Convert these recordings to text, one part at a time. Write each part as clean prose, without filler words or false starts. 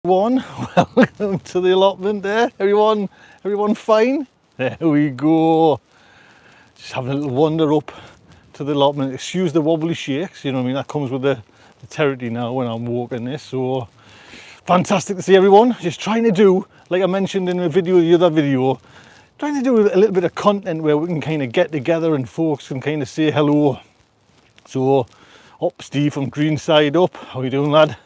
Welcome to the allotment there. Everyone fine? There we go. Just having a little wander up to the allotment. Excuse the wobbly shakes, you know what I mean? That comes with the territory now when I'm walking this. So fantastic to see everyone. Just trying to do, like I mentioned in the other video, trying to do a little bit of content where we can kind of get together and folks can kind of say hello. So, Steve from Greenside up. How you doing, lad?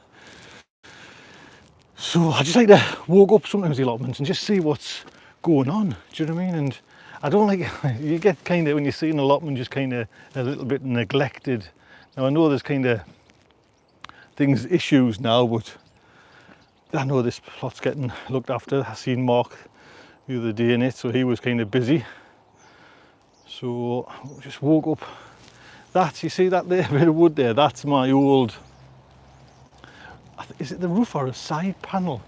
So I just like to walk up sometimes the allotments and just see what's going on. Do you know what I mean? And I don't like, you get kind of, when you see an allotment, just kind of a little bit neglected. Now I know there's kind of issues now, but I know this plot's getting looked after. I seen Mark the other day in it, so he was kind of busy. So just walk up. You see that there bit of wood there? That's my old, is it the roof or a side panel?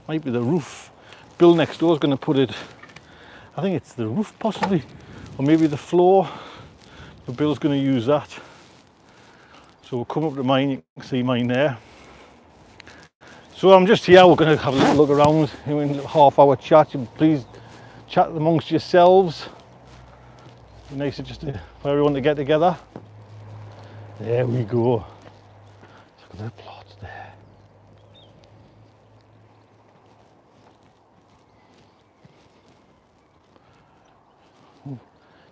Might be the roof. Bill next door is going to put it, I think it's the roof possibly, or maybe the floor. But Bill's going to use that. So we'll come up to mine, you can see mine there. So I'm just here, we're going to have a little look around, in a half-hour chat. Please chat amongst yourselves. Be nice just for everyone to get together. There we go. Look at the plots there. Ooh,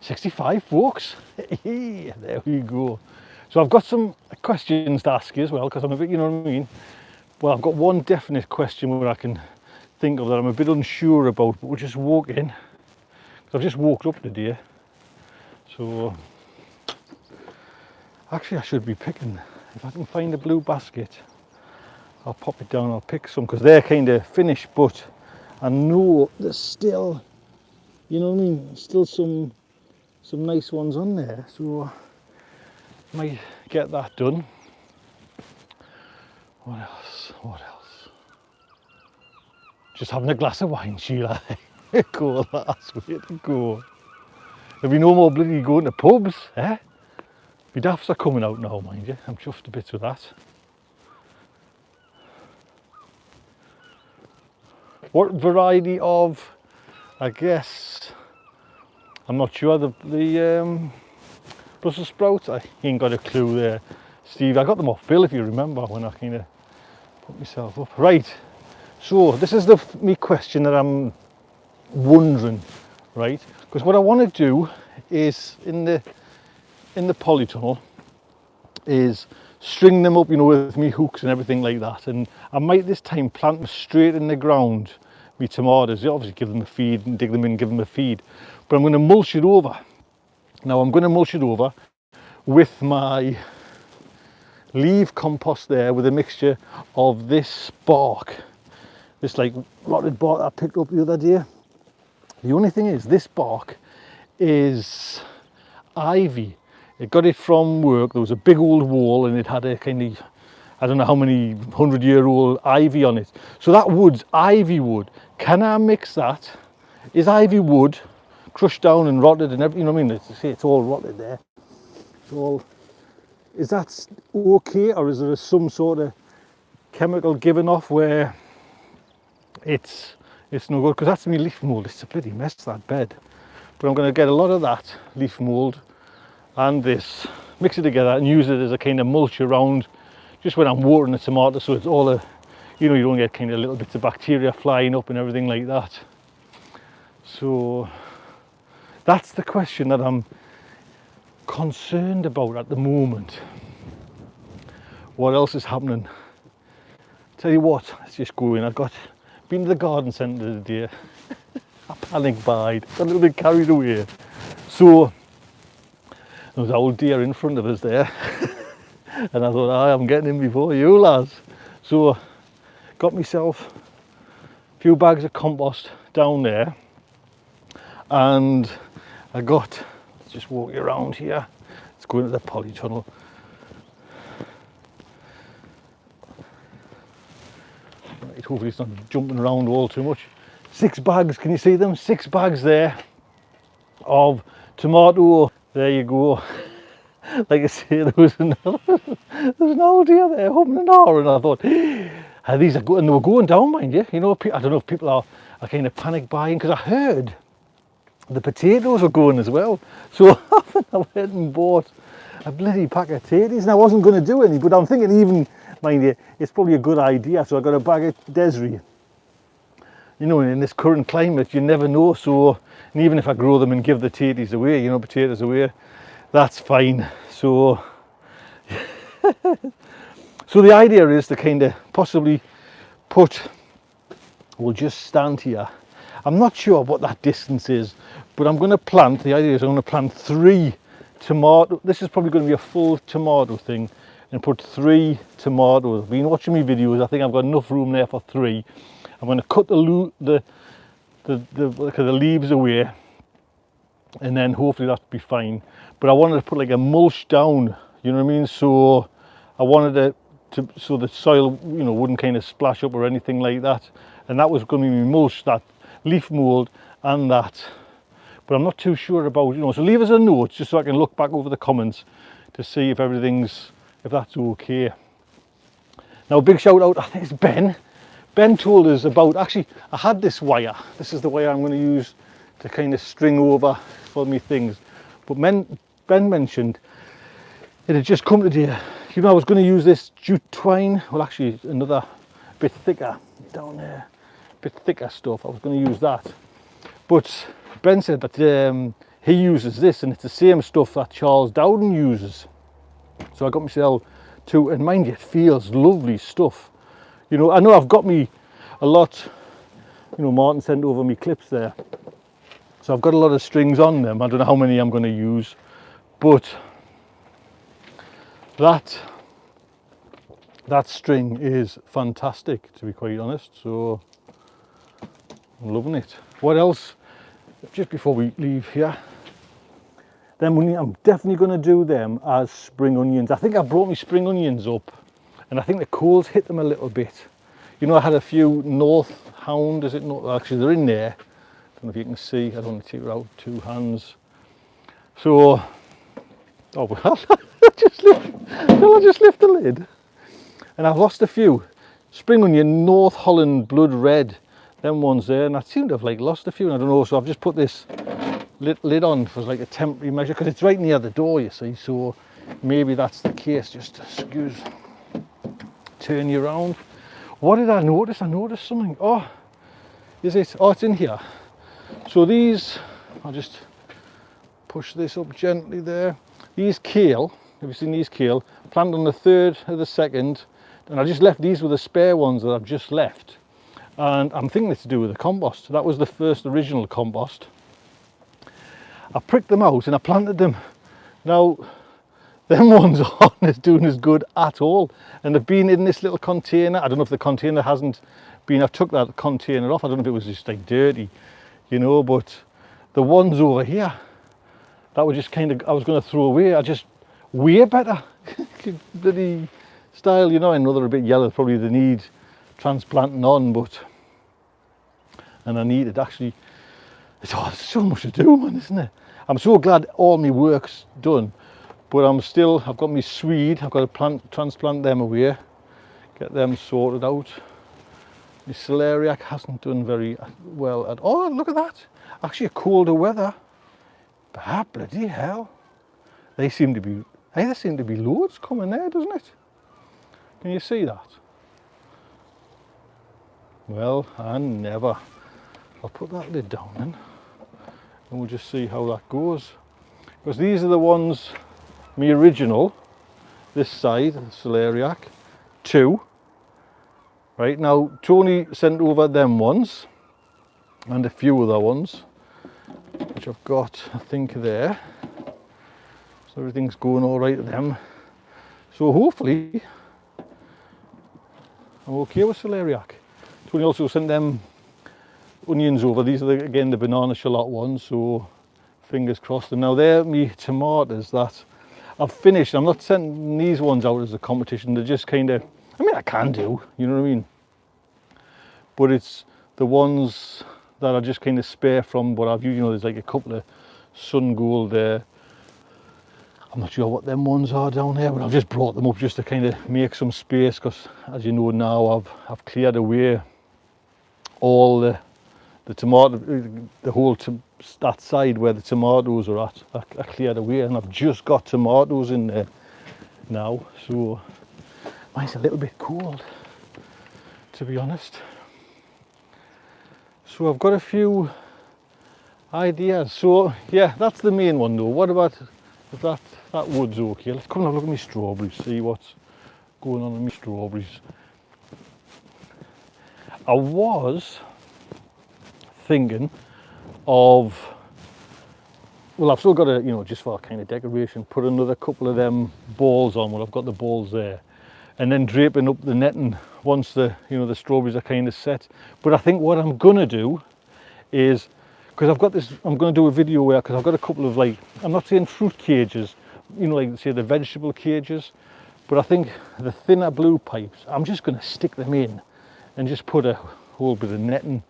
65 folks. There we go. So I've got some questions to ask you as well, because I'm a bit, you know what I mean? Well, I've got one definite question where I can think of that I'm a bit unsure about, but we'll just walk in. I've just walked up today. So actually I should be picking, if I can find a blue basket, I'll pop it down, I'll pick some, because they're kind of finished, but I know there's still, you know what I mean, still some nice ones on there, so I might get that done. What else? Just having a glass of wine, Sheila. Cool, that's way to go. There'll be no more bloody going to pubs, eh? My daffs are coming out now, mind you. I'm chuffed a bit with that. What variety of, I guess, I'm not sure, the Brussels sprouts? I ain't got a clue there, Steve. I got them off Bill, if you remember, when I kind of put myself up. Right, so this is me question that I'm wondering, right? Because what I want to do is, in the polytunnel, is string them up, you know, with me hooks and everything like that. And I might this time plant them straight in the ground, me tomatoes. You obviously give them a feed and dig them in, give them a feed. But I'm going to mulch it over. Now I'm going to mulch it over with my leaf compost there, with a mixture of this bark, this like rotted bark I picked up the other day. The only thing is, this bark is ivy. It got it from work. There was a big old wall and it had a kind of, I don't know how many 100-year-old ivy on it. So that wood's ivy wood. Can I mix that? Is ivy wood crushed down and rotted and everything, you know what I mean? It's all rotted there. It's all, is that okay, or is there some sort of chemical given off where it's no good? Because that's me leaf mould. It's a bloody mess, that bed. But I'm going to get a lot of that leaf mould and this, mix it together and use it as a kind of mulch around just when I'm watering the tomato, so it's all you know, you don't get kind of little bits of bacteria flying up and everything like that. So that's the question that I'm concerned about at the moment. What else is happening? Tell you what, let's just go in. I've been to the garden centre today. I panic buyed, got a little bit carried away. So there was an old deer in front of us there. And I thought, I'm getting in before you, lads. So got myself a few bags of compost down there. And I got, let's just walk you around here. Let's go into the polytunnel. Right, hopefully it's not jumping around all too much. 6 bags, can you see them? 6 bags there of tomato. There you go. Like I say, there was an old deer there humming an hour, and I thought, These are good, and they were going down, mind you. You know, I don't know if people are kind of panic buying, because I heard the potatoes were going as well. So I went and bought a bloody pack of potatoes, and I wasn't going to do any, but I'm thinking, even, mind you, it's probably a good idea. So I got a bag of Desiree. You know, in this current climate, you never know. So, and even if I grow them and give the potatoes away, you know, potatoes away, that's fine. So, so the idea is to kind of possibly we'll just stand here. I'm not sure what that distance is, but I'm going to plant, the idea is I'm going to plant 3 tomato. This is probably going to be a full tomato thing, and put 3 tomatoes. I've been watching my videos, I think I've got enough room there for 3. I'm going to cut the leaves away, and then hopefully that'll be fine. But I wanted to put like a mulch down, you know what I mean? So I wanted so the soil, you know, wouldn't kind of splash up or anything like that. And that was going to be mulch, that leaf mold and that. But I'm not too sure about, you know, so leave us a note just so I can look back over the comments to see if if that's okay. Now, a big shout out, I think it's Ben. Ben told us about, actually, I had this wire. This is the wire I'm going to use to kind of string over for me things. But Ben mentioned it had just come today. You know, I was going to use this jute twine. Well, actually, another bit thicker down there. Bit thicker stuff. I was going to use that. But Ben said that he uses this, and it's the same stuff that Charles Dowden uses. So I got myself 2, and mind you, it feels lovely stuff. You know, I know I've got me a lot, you know, Martin sent over me clips there. So I've got a lot of strings on them. I don't know how many I'm going to use, but that string is fantastic, to be quite honest. So I'm loving it. What else? Just before we leave here, then I'm definitely going to do them as spring onions. I think I brought my spring onions up, and I think the coals hit them a little bit. You know, I had a few North Hound, is it not? Actually, they're in there. I don't know if you can see. I don't want to take it out 2 hands. So, oh well, I'll just lift the lid. And I've lost a few. Spring onion, North Holland Blood Red, them ones there, and I seem to have like lost a few, and I don't know, so I've just put this lid on for like a temporary measure, because it's right near the door, you see, so maybe that's the case. Just turn you around. What did I notice? I noticed something. Oh, is it? Oh, it's in here. So these, I'll just push this up gently there. These kale, have you seen these kale? Planted on the 3rd of the 2nd, and I just left these with the spare ones that I've just left. And I'm thinking it's to do with the compost. That was the first original compost. I pricked them out and I planted them. Now, them ones aren't doing as good at all. And they've been in this little container. I don't know if the container hasn't been, I took that container off. I don't know if it was just like dirty, you know, but the ones over here, that were just kind of, I was going to throw away. I just, way better. Bloody style, you know. I know they're a bit yellow, probably they need transplanting on, but, and I needed actually, it's so much to do, man, isn't it? I'm so glad all my work's done, but I've got my Swede, I've got to transplant them away, get them sorted out. My celeriac hasn't done very well at all. Look at that, actually a colder weather, but bloody hell, there seem to be loads coming there, doesn't it? Can you see that? Well, I never. I'll put that lid down then, and we'll just see how that goes. Because these are the ones, my original, this side, the celeriac, 2. Right, now Tony sent over them ones, and a few other ones, which I've got, I think, there. So everything's going all right with them. So hopefully, I'm okay with celeriac. Tony also sent them onions over. These are again the banana shallot ones, so fingers crossed. And now they're me tomatoes that I've finished. I'm not sending these ones out as a competition. They're just kind of, I mean, I can do, you know what I mean? But it's the ones that I just kind of spare from what I've used. You know, there's like a couple of sun gold there. I'm not sure what them ones are down there, but I've just brought them up just to kind of make some space, because as you know now, I've cleared away all the tomato, the whole that side where the tomatoes are at. I cleared away, and I've just got tomatoes in there now, so mine's a little bit cold, to be honest. So I've got a few ideas. So yeah, that's the main one though. What about if that wood's okay? Let's come and have a look at my strawberries, see what's going on with my strawberries. I was thinking of, well, I've still got to, you know, just for kind of decoration, put another couple of them balls on. Well, I've got the balls there, and then draping up the netting once the, you know, the strawberries are kind of set. But I think what I'm gonna do is, because I've got this, I'm going to do a video where, because I've got a couple of, like, I'm not saying fruit cages, you know, like say the vegetable cages, but I think the thinner blue pipes, I'm just going to stick them in and just put a whole bit of netting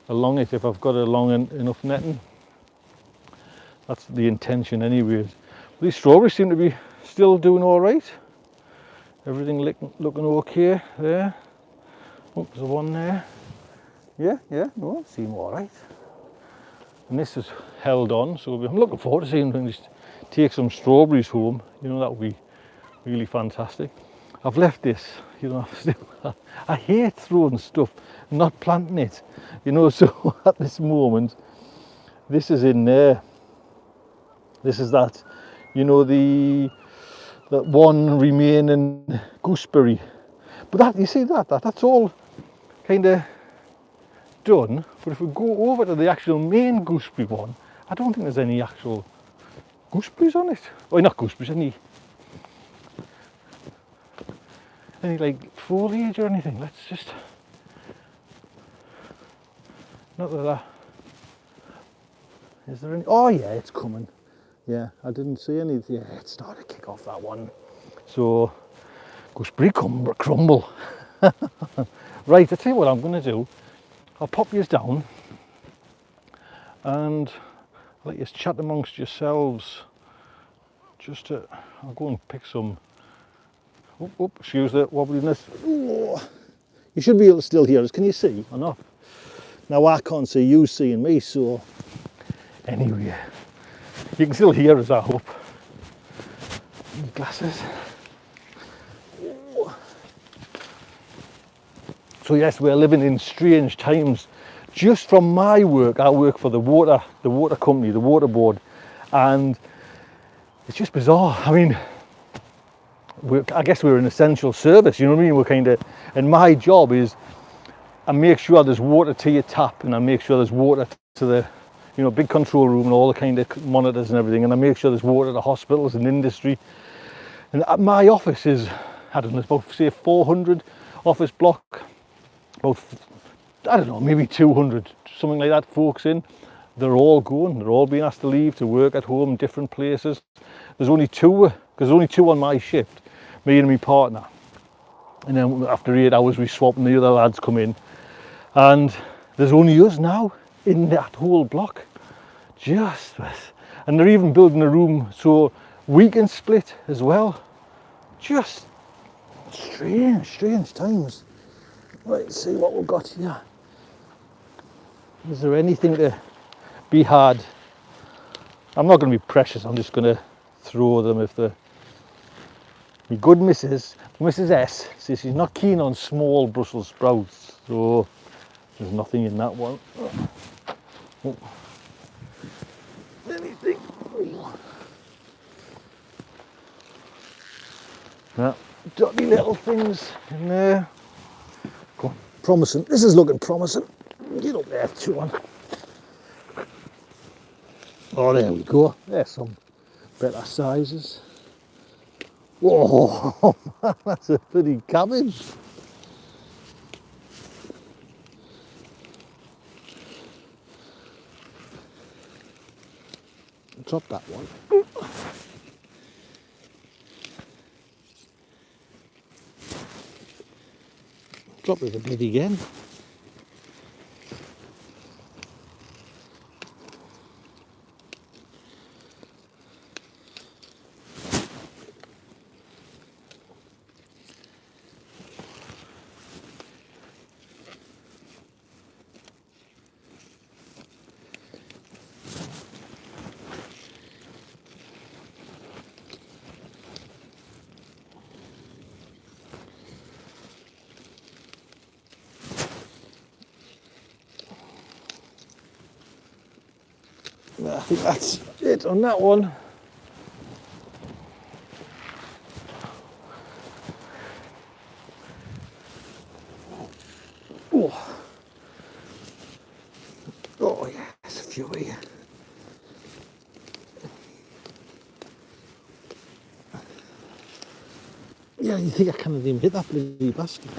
along it if I've got a long enough netting. That's the intention anyways. These strawberries seem to be still doing all right. Everything looking okay there. Oh, there's one there. Yeah, no, seem all right. And this is held on, so I'm looking forward to seeing them just take some strawberries home. You know, that would be really fantastic. I've left this, you know, I hate throwing stuff, not planting it, you know, so at this moment, this is in there. This is that, you know, that one remaining gooseberry. But that, you see that's all kind of done. But if we go over to the actual main gooseberry one, I don't think there's any actual gooseberries on it. Oh, not gooseberries, any like foliage or anything. Let's just, not that is there any? Oh yeah, it's coming. Yeah, I didn't see any. Yeah, it's starting to kick off, that one. So gooseberry crumble. Right, I tell you what I'm going to do. I'll pop yous down and let yous chat amongst yourselves. Just to, I'll go and pick some. Excuse the wobbliness. Oh, you should be able to still hear us. Can you see or not? Now I can't see you seeing me, so anyway, you can still hear us, I hope. Glasses. So yes, we're living in strange times. Just from my work, I work for the water company, the water board, and it's just bizarre. I mean, I guess we're an essential service, you know what I mean? We're kind of, and my job is, I make sure there's water to your tap, and I make sure there's water to the, you know, big control room and all the kind of monitors and everything, and I make sure there's water to hospitals and industry. And my office is, I don't know, it's about, say, 400 office block, about, I don't know, maybe 200, something like that, folks in. They're all going, they're all being asked to leave to work at home in different places. There's only two, because there's only two on my shift, me and my partner. And then after 8 hours we swap and the other lads come in. And there's only us now in that whole block. Just with, and they're even building a room so we can split as well. Just strange times. Right, let's see what we've got here. Is there anything to be had? I'm not going to be precious, I'm just going to throw them if the, my good Mrs. S says she's not keen on small Brussels sprouts, so there's nothing in that one. Oh. Anything? Yeah, dotty little things in there. Go on, promising. This is looking promising. Get up there, Sean. Oh, there we go. There's some better sizes. Whoa, that's a pretty cabbage. Drop that one. Drop it a bit again. I think that's it on that one. Oh, oh yeah, there's a few here. Yeah, you think I can't even hit that bloody basket.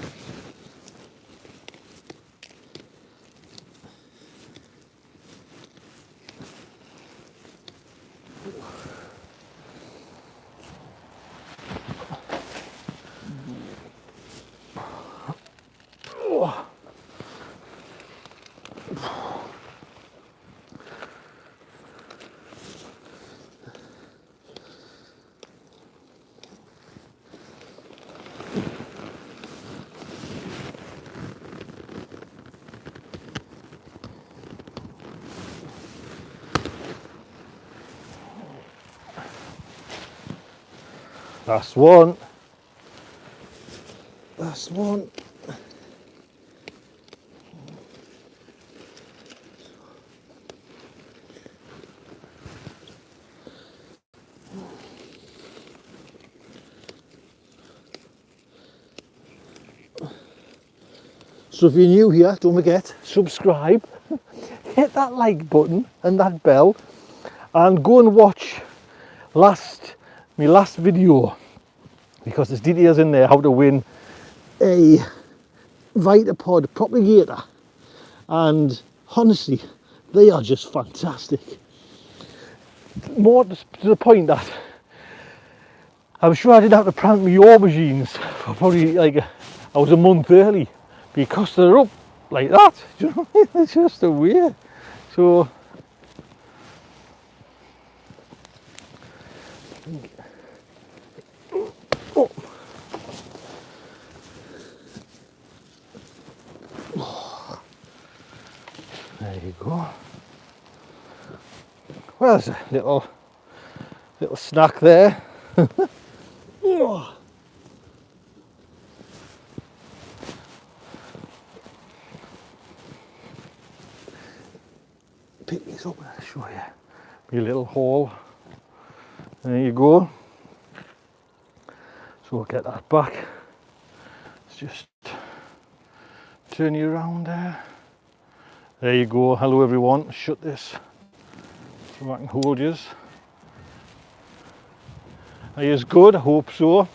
Oh. Last one. Last one. So if you're new here, don't forget, subscribe, hit that like button and that bell, and go and watch my last video, because there's details in there how to win a Vitapod propagator, and honestly they are just fantastic. More to the point that I'm sure I didn't have to plant my aubergines for probably like I was a month early, because they're up like that. Do you know what I mean? It's just a way. So oh. There you go. Well, there's a little snack there. Oh. Pick these up and I'll show you my little haul. There you go. So we'll get that back. Let's just turn you around there. There you go. Hello everyone. Shut this so I can hold you. Are you good? I hope so.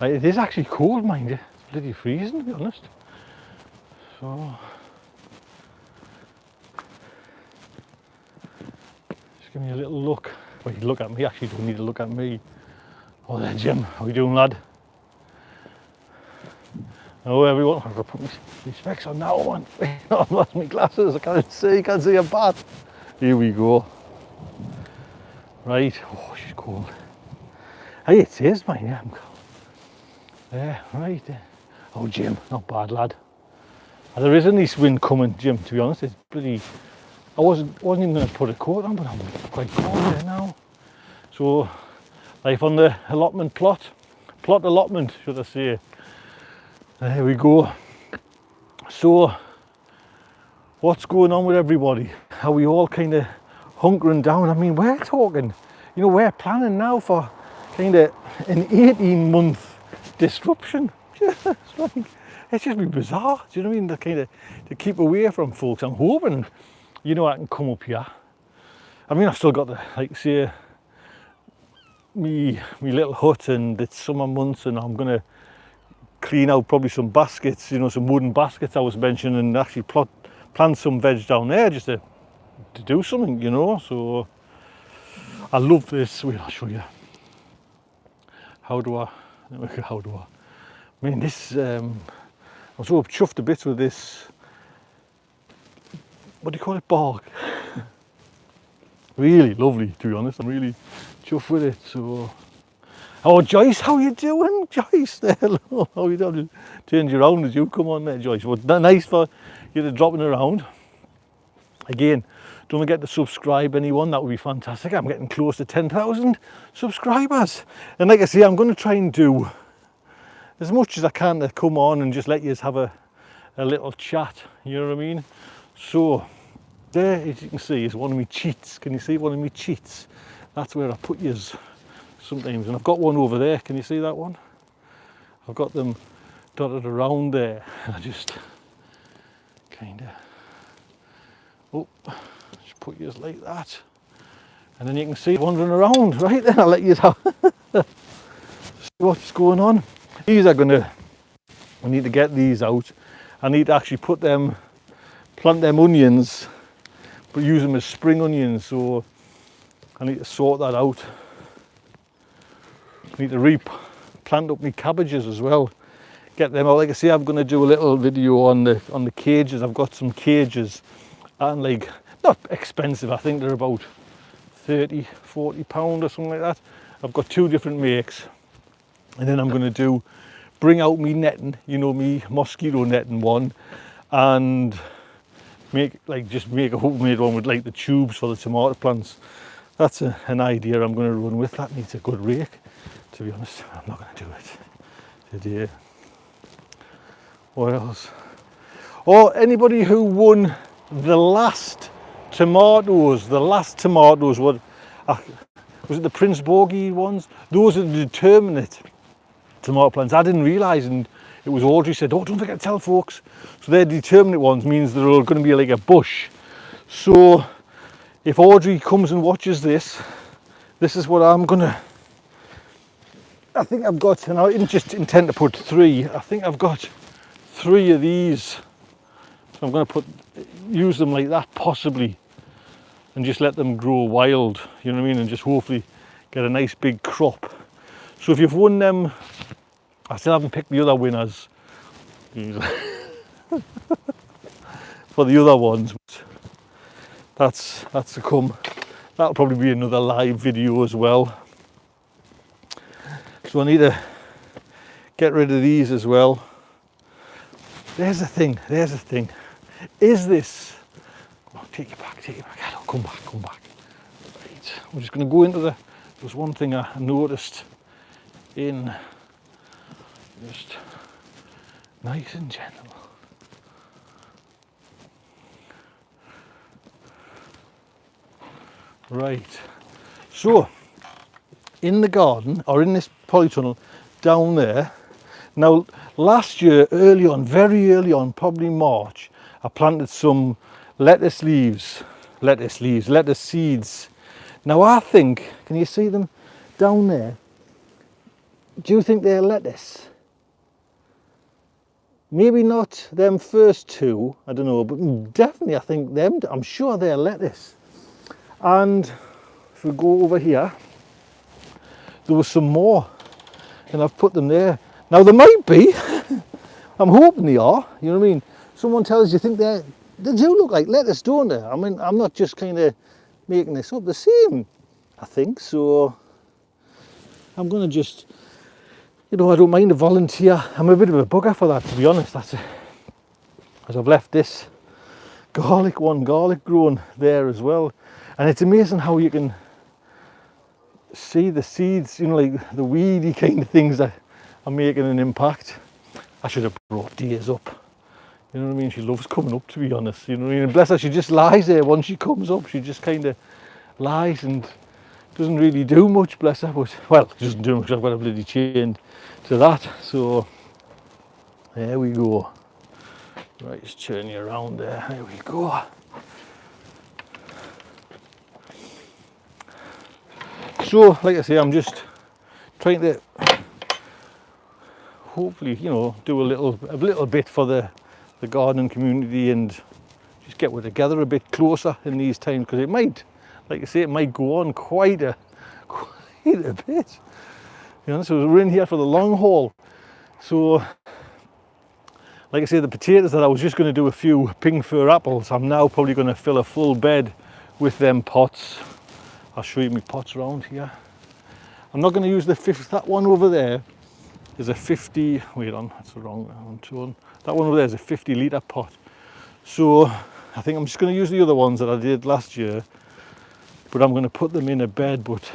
Right, it is actually cold, mind you. It's bloody freezing, to be honest. So just give me a little look. Well, you look at me. Actually, don't need to look at me. Oh, there, Jim. How you doing, lad? Hello, everyone. I've got to put my specs on now, one. I've lost my glasses. I can't see a bat. Here we go. Right. Oh, she's cold. Hey, it is, man. Yeah, I'm cold. There, right there. Oh, Jim, not bad, lad. There is a nice wind coming, Jim. To be honest, it's pretty. I wasn't even going to put a coat on, but I'm quite cold there now. So, life on the allotment plot allotment, should I say? There we go. So, what's going on with everybody? Are we all kind of hunkering down? I mean, we're talking, you know, we're planning now for kind of an 18-month disruption. It's just been bizarre. Do you know what I mean? To keep away from folks. I'm hoping, you know, I can come up here. I mean, I've still got the, like, say, me little hut, and it's summer months, and I'm gonna clean out probably some baskets, you know, some wooden baskets I was mentioning, and actually plant some veg down there just to do something, you know. So I love this. Wait, I'll show you. How do I mean this, I'm so chuffed a bit with this, what do you call it, bark. Really lovely, to be honest. I'm really chuffed with it. So, oh, Joyce, how you doing, Joyce? There, hello. How you doing? Turned you around as you come on there, Joyce. Well, nice for you to dropping around. Again, don't forget to subscribe, anyone. That would be fantastic. I'm getting close to 10,000 subscribers, and like I say, I'm going to try and do as much as I can to come on and just let you have a little chat. You know what I mean? So There, as you can see, is one of my cheats. Can you see one of my cheats? That's where I put yours sometimes. And I've got one over there. Can you see that one? I've got them dotted around there. And I just kind of, just put yours like that. And then you can see wandering around, right? Then I'll let you see what's going on. These are gonna, I need to get these out. I need to actually put them, plant them onions, but use them as spring onions, so I need to sort that out. I need to replant up my cabbages as well, get them out. Like I say, I'm going to do a little video on the cages. I've got some cages, and like, not expensive, I think they're about 30–40 pound or something like that. I've got 2 different makes, and then I'm going to bring out me netting, you know, me mosquito netting one, and just make a homemade one with like the tubes for the tomato plants. That's an idea I'm going to run with. That needs a good rake, to be honest. I'm not going to do it today. What else? Or anybody who won the last tomatoes, was it the Prince Borgie ones? Those are the determinate tomato plants. I didn't realise, and it was Audrey said, oh, don't forget to tell folks. So they're determinate ones, means they're all going to be like a bush. So if Audrey comes and watches this, this is what I'm gonna, I think I've got, and I didn't just intend to put 3, I think I've got 3 of these. So I'm going to use them like that possibly, and just let them grow wild, you know what I mean, and just hopefully get a nice big crop. So if you've won them, I still haven't picked the other winners for the other ones. That's to come. That'll probably be another live video as well. So I need to get rid of these as well. There's the thing. Is this, oh, take it back. Hello, come back. Right, I'm just going to go into there's one thing I noticed in, just nice and gentle. Right, so in the garden, or in this polytunnel down there, now last year, very early on, probably March, I planted some lettuce seeds. Now I think, can you see them down there? Do you think they're lettuce? Maybe not them first 2, I don't know, but definitely I think them, I'm sure they're lettuce. And if we go over here, there was some more, and I've put them there. Now there might be, I'm hoping they are, you know what I mean? Someone tells you, think they do look like lettuce, don't they? I mean, I'm not just kind of making this up, the same, I think. So I'm going to just, you know, I don't mind to volunteer. I'm a bit of a bugger for that, to be honest. That's it. As I've left this garlic growing there as well. And it's amazing how you can see the seeds, you know, like the weedy kind of things that are making an impact. I should have brought Days up. You know what I mean? She loves coming up, to be honest. You know what I mean? And bless her, she just lies there once she comes up. She just kind of lies and doesn't really do much, bless her. But, well, she doesn't do much because I've got a bloody chained to that. So, there we go. Right, just turn you around there. There we go. So, like I say, I'm just trying to hopefully, you know, do a little bit for the gardening community and just get we're together a bit closer in these times, because it might, like I say, it might go on quite a bit. You know, so we're in here for the long haul. So, like I say, the potatoes that I was just going to do a few pink fir apples, I'm now probably going to fill a full bed with them pots. I'll show you my pots around here. I'm not going to use the 50, that one over there is a 50, wait on, that's the wrong one. That one over there is a 50 litre pot. So I think I'm just going to use the other ones that I did last year, but I'm going to put them in a bed. But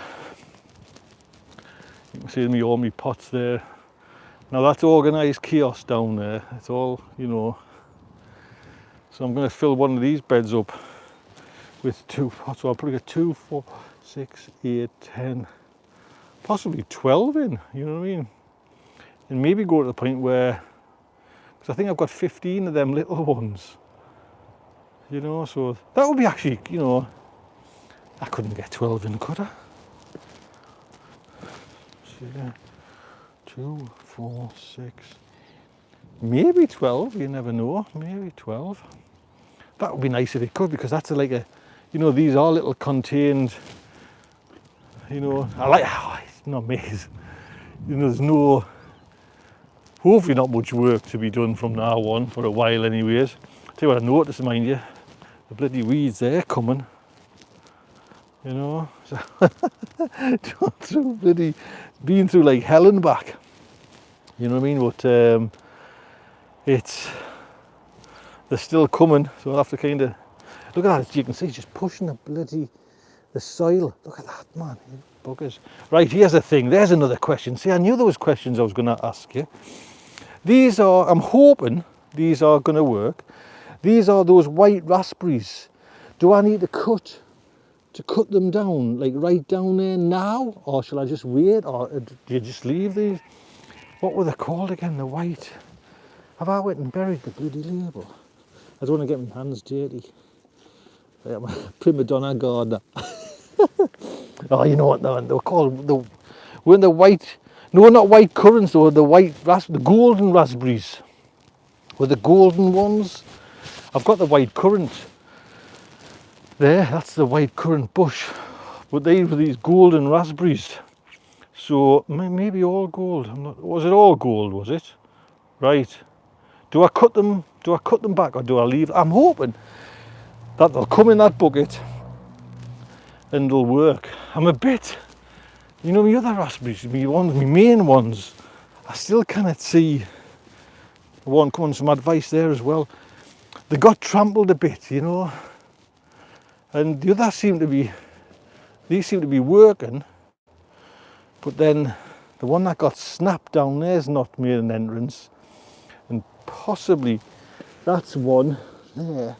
you can see all my pots there. Now that's organised chaos down there. It's all, you know. So I'm going to fill one of these beds up with 2 pots. So I'll probably get 2, 4, 6, 8, 10, possibly 12 in, you know what I mean? And maybe go to the point where, because I think I've got 15 of them little ones, you know, so that would be actually, you know, I couldn't get 12 in, could I? So yeah, 2, 4, 6, maybe 12, you never know, maybe 12. That would be nice if it could, because that's like a, you know, these are little contained, you know, I like, oh, it's not maze, you know, there's no, hopefully not much work to be done from now on for a while anyways. Tell you what I noticed, mind you, the bloody weeds there coming, you know, so bloody been through like hell and back, you know what I mean, but they're still coming, so I'll have to kind of, look at that, as you can see, it's just pushing the soil, look at that, man, you buggers. Right, here's the thing, there's another question. See, I knew there was questions I was going to ask you. These are, I'm hoping these are going to work. These are those white raspberries. Do I need to cut them down, like right down there now, or shall I just wait, or do you just leave these? What were they called again, the white? Have I went and buried the bloody label? I don't want to get my hands dirty. I'm a prima donna gardener. Oh, you know what, they were called, weren't the white, no, not white currants, they were the white, the golden raspberries. Were the golden ones. I've got the white currant there, that's the white currant bush. But they were these golden raspberries. So maybe all gold. Was it all gold, was it? Right. Do I cut them back, or do I leave? I'm hoping that they'll come in that bucket and they'll work. I'm a bit, you know, my other raspberries, my main ones, I still cannot see. I want come on some advice there as well. They got trampled a bit, you know, and the others seem to be working, but then the one that got snapped down there's not made an entrance, and possibly that's one there,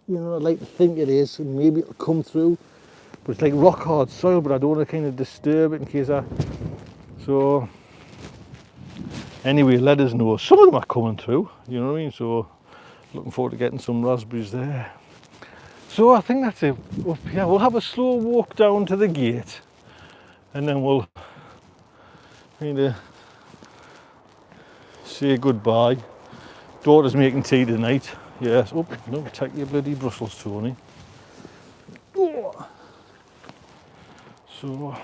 you know, I'd like to think it is, and maybe it'll come through, but it's like rock hard soil, but I don't want to kind of disturb it in case so anyway, let us know. Some of them are coming through, you know what I mean, so looking forward to getting some raspberries there. So I think that's it. Yeah, we'll have a slow walk down to the gate, and then we'll kind of say goodbye. Daughter's making tea tonight. Yes. Oh no, take your bloody Brussels, Tony. Oh. So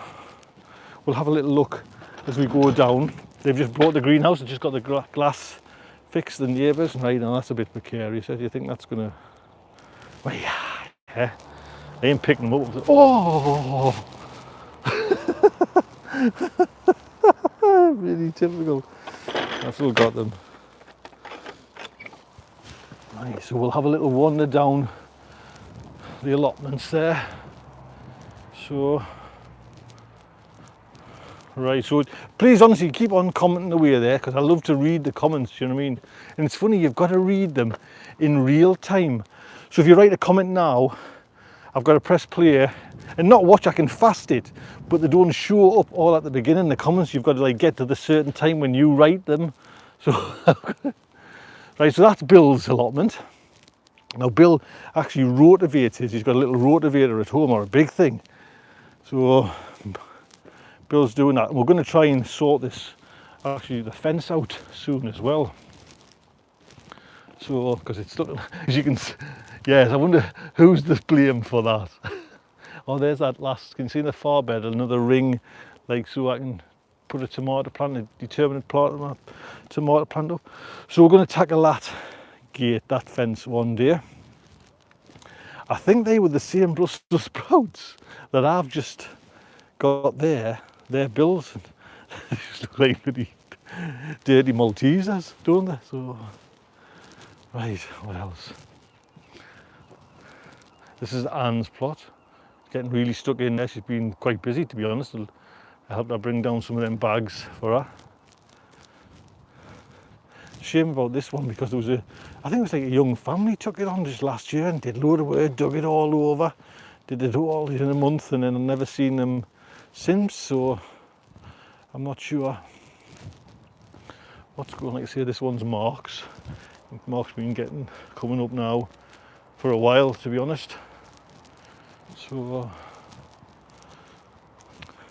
we'll have a little look as we go down. They've just brought the greenhouse and just got the glass fixed, the neighbours. Right now that's a bit precarious. Do you think that's gonna? Well, yeah. I ain't picking them up. Oh. Really typical. I've still got them. Right, so we'll have a little wander down the allotments there. So, right, so please honestly keep on commenting away there, because I love to read the comments, you know what I mean? And it's funny, you've got to read them in real time. So if you write a comment now, I've got to press play and not watch, I can fast it, but they don't show up all at the beginning. The comments, you've got to like get to the certain time when you write them. So, right, so that's Bill's allotment. Now Bill actually rotivates his, he's got a little rotivator at home, or a big thing. So Bill's doing that. We're going to try and sort this, actually the fence out soon as well. So, because it's looking, as you can, yes, I wonder who's the blame for that. Oh, there's that last, can you see in the far bed, another ring, like so I can put a tomato plant, a determinate plant, tomato plant up. So we're going to tackle that gate, that fence one day. I think they were the same Brussels sprouts that I've just got there. They're Bill's. They just look like pretty dirty Maltesers, don't they? So, right, what else? This is Anne's plot. Getting really stuck in there. She's been quite busy, to be honest. I helped her bring down some of them bags for her. Shame about this one because there was I think it was like a young family took it on just last year and did a load of work, dug it all over, did it all in a month, and then I've never seen them since, so I'm not sure what's going on. Like I say, this one's Mark's. Mark's been coming up now for a while, to be honest. So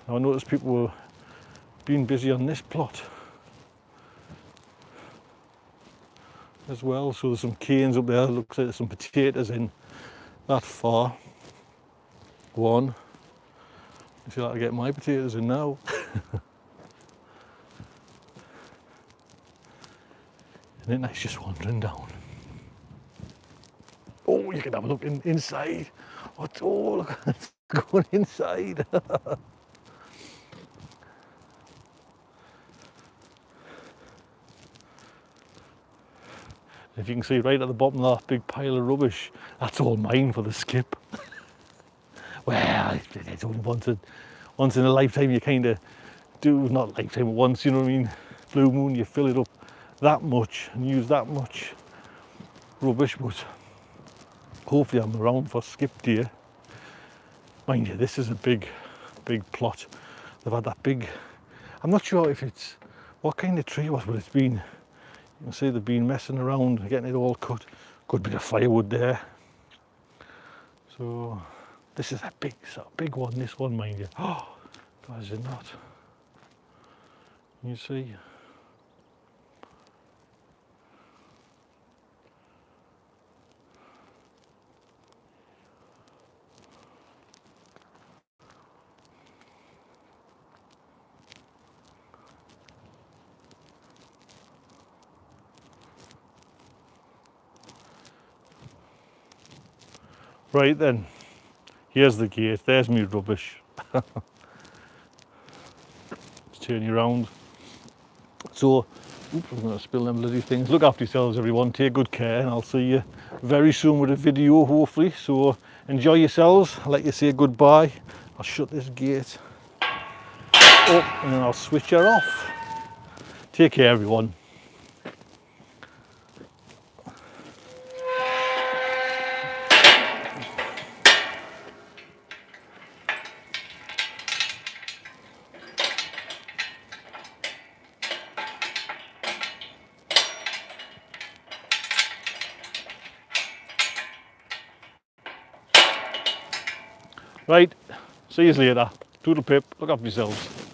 I noticed people were being busy on this plot as well. So there's some canes up there. Looks like there's some potatoes in that far. One. You see, I can get my potatoes in now. And then nice just wandering down. Oh, you can have a look inside. What? Oh, look, it's going inside. If you can see right at the bottom of that big pile of rubbish, that's all mine for the skip. Well, it's only once in a lifetime you kind of do, not lifetime, but once, you know what I mean, blue moon, you fill it up that much and use that much rubbish, but hopefully I'm around for skip day. Mind you, this is a big plot. They've had that big, I'm not sure if it's, what kind of tree it was, but it's been, you can see they've been messing around, getting it all cut. Good bit of firewood there. So this is a big one, this one, mind you. Oh, God, is it not? You see? Right then, here's the gate, there's me rubbish. Let's turn you around. So, oops, I'm going to spill them bloody things. Look after yourselves, everyone, take good care, and I'll see you very soon with a video, hopefully. So enjoy yourselves. I'll let you say goodbye. I'll shut this gate up and then I'll switch her off. Take care, everyone. Right, see you later. Toodle pip, look after yourselves.